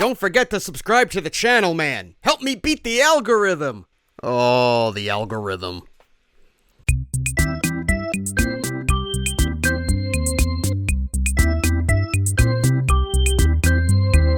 Don't forget to subscribe to the channel, man. Help me beat the algorithm. Oh, the algorithm.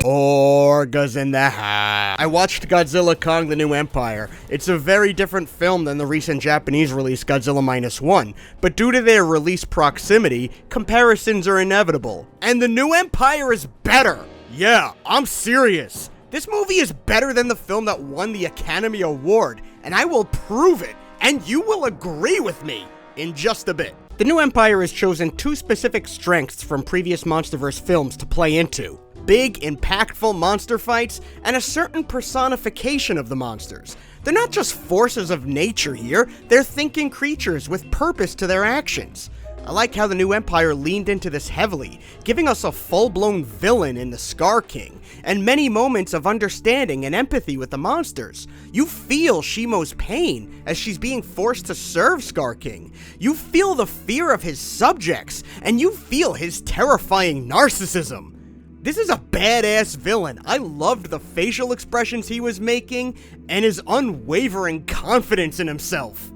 Orga's in the house. I watched Godzilla Kong: The New Empire. It's a very different film than the recent Japanese release Godzilla -1, but due to their release proximity, comparisons are inevitable. And The New Empire is better. Yeah, I'm serious. This movie is better than the film that won the Academy Award, and I will prove it, and you will agree with me in just a bit. The New Empire has chosen two specific strengths from previous MonsterVerse films to play into. Big, impactful monster fights, and a certain personification of the monsters. They're not just forces of nature here, they're thinking creatures with purpose to their actions. I like how the New Empire leaned into this heavily, giving us a full-blown villain in the Scar King, and many moments of understanding and empathy with the monsters. You feel Shimo's pain as she's being forced to serve Scar King. You feel the fear of his subjects, and you feel his terrifying narcissism. This is a badass villain. I loved the facial expressions he was making, and his unwavering confidence in himself.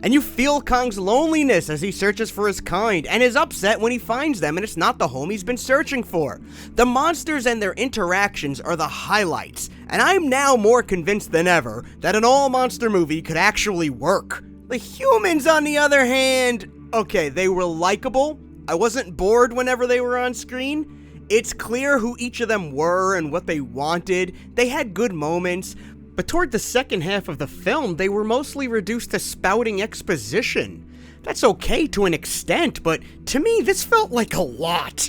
And you feel Kong's loneliness as he searches for his kind, and is upset when he finds them and it's not the home he's been searching for. The monsters and their interactions are the highlights, and I'm now more convinced than ever that an all-monster movie could actually work. The humans, on the other hand, okay, they were likable. I wasn't bored whenever they were on screen. It's clear who each of them were and what they wanted. They had good moments. But toward the second half of the film, they were mostly reduced to spouting exposition. That's okay to an extent, but to me, this felt like a lot.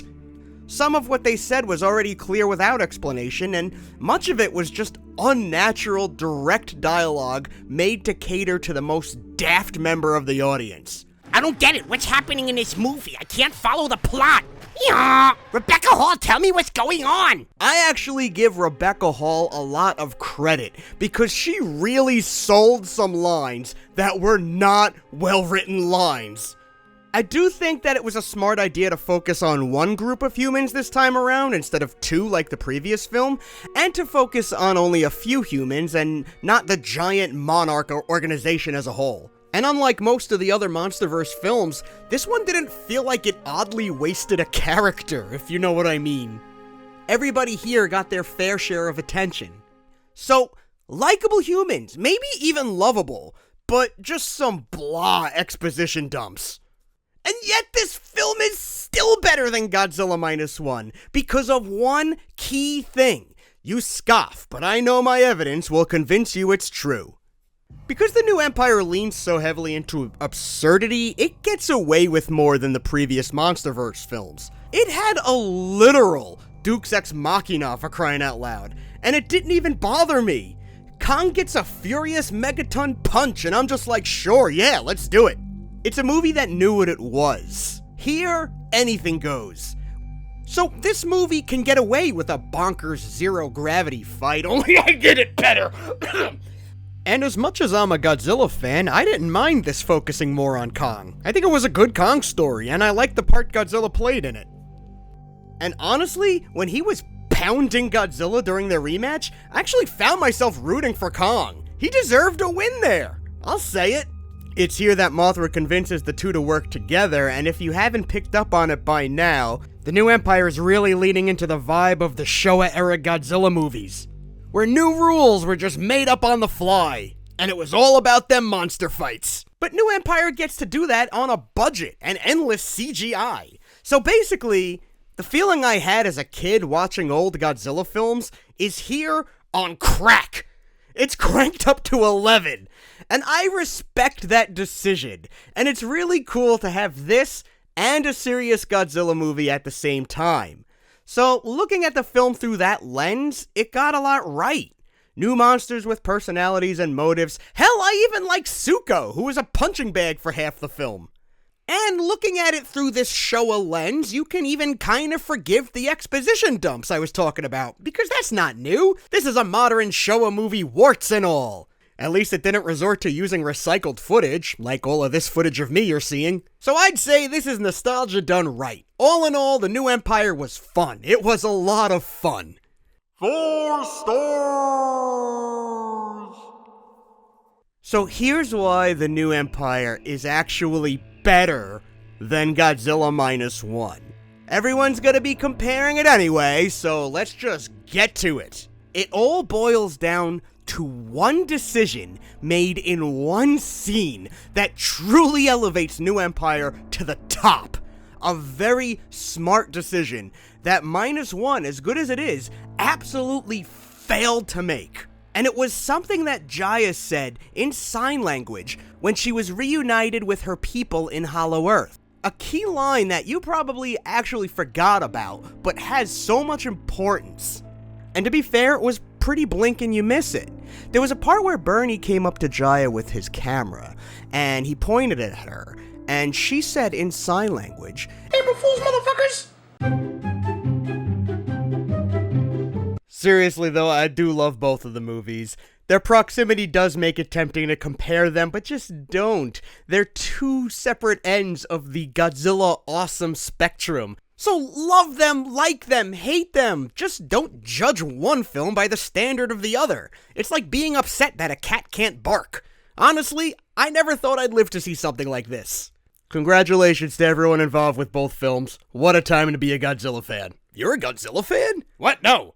Some of what they said was already clear without explanation, and much of it was just unnatural, direct dialogue made to cater to the most daft member of the audience. I don't get it. What's happening in this movie? I can't follow the plot. Yeah. Rebecca Hall, tell me what's going on. I actually give Rebecca Hall a lot of credit because she really sold some lines that were not well-written lines. I do think that it was a smart idea to focus on one group of humans this time around instead of two like the previous film, and to focus on only a few humans and not the giant monarch organization as a whole. And unlike most of the other MonsterVerse films, this one didn't feel like it oddly wasted a character, if you know what I mean. Everybody here got their fair share of attention. So, likable humans, maybe even lovable, but just some blah exposition dumps. And yet this film is still better than Godzilla -1, because of one key thing. You scoff, but I know my evidence will convince you it's true. Because the New Empire leans so heavily into absurdity, it gets away with more than the previous MonsterVerse films. It had a literal Deus Ex Machina, for crying out loud, and it didn't even bother me. Kong gets a furious megaton punch, and I'm just like, sure, yeah, let's do it. It's a movie that knew what it was. Here, anything goes. So this movie can get away with a bonkers zero-gravity fight, only I did it better. And as much as I'm a Godzilla fan, I didn't mind this focusing more on Kong. I think it was a good Kong story, and I liked the part Godzilla played in it. And honestly, when he was pounding Godzilla during their rematch, I actually found myself rooting for Kong. He deserved a win there. I'll say it. It's here that Mothra convinces the two to work together, and if you haven't picked up on it by now, the New Empire is really leaning into the vibe of the Showa-era Godzilla movies, where new rules were just made up on the fly, and it was all about them monster fights. But New Empire gets to do that on a budget and endless CGI. So basically, the feeling I had as a kid watching old Godzilla films is here on crack. It's cranked up to 11, and I respect that decision, and it's really cool to have this and a serious Godzilla movie at the same time. So, looking at the film through that lens, it got a lot right. New monsters with personalities and motives. Hell, I even like Zuko, who was a punching bag for half the film. And looking at it through this Showa lens, you can even kind of forgive the exposition dumps I was talking about, because that's not new. This is a modern Showa movie, warts and all. At least it didn't resort to using recycled footage, like all of this footage of me you're seeing. So I'd say this is nostalgia done right. All in all, The New Empire was fun. It was a lot of fun. 4 stars! So here's why the new Empire is actually better than Godzilla -1. Everyone's gonna be comparing it anyway, so let's just get to it. It all boils down to one decision made in one scene that truly elevates New Empire to the top. A very smart decision that -1, as good as it is, absolutely failed to make. And it was something that Jaya said in sign language when she was reunited with her people in Hollow Earth. A key line that you probably actually forgot about, but has so much importance. And to be fair, it was pretty blink and you miss it. There was a part where Bernie came up to Jaya with his camera, and he pointed it at her, and she said in sign language, April Fools, motherfuckers! Seriously though, I do love both of the movies. Their proximity does make it tempting to compare them, but just don't. They're two separate ends of the Godzilla awesome spectrum. So love them, like them, hate them. Just don't judge one film by the standard of the other. It's like being upset that a cat can't bark. Honestly, I never thought I'd live to see something like this. Congratulations to everyone involved with both films. What a time to be a Godzilla fan. You're a Godzilla fan? What? No.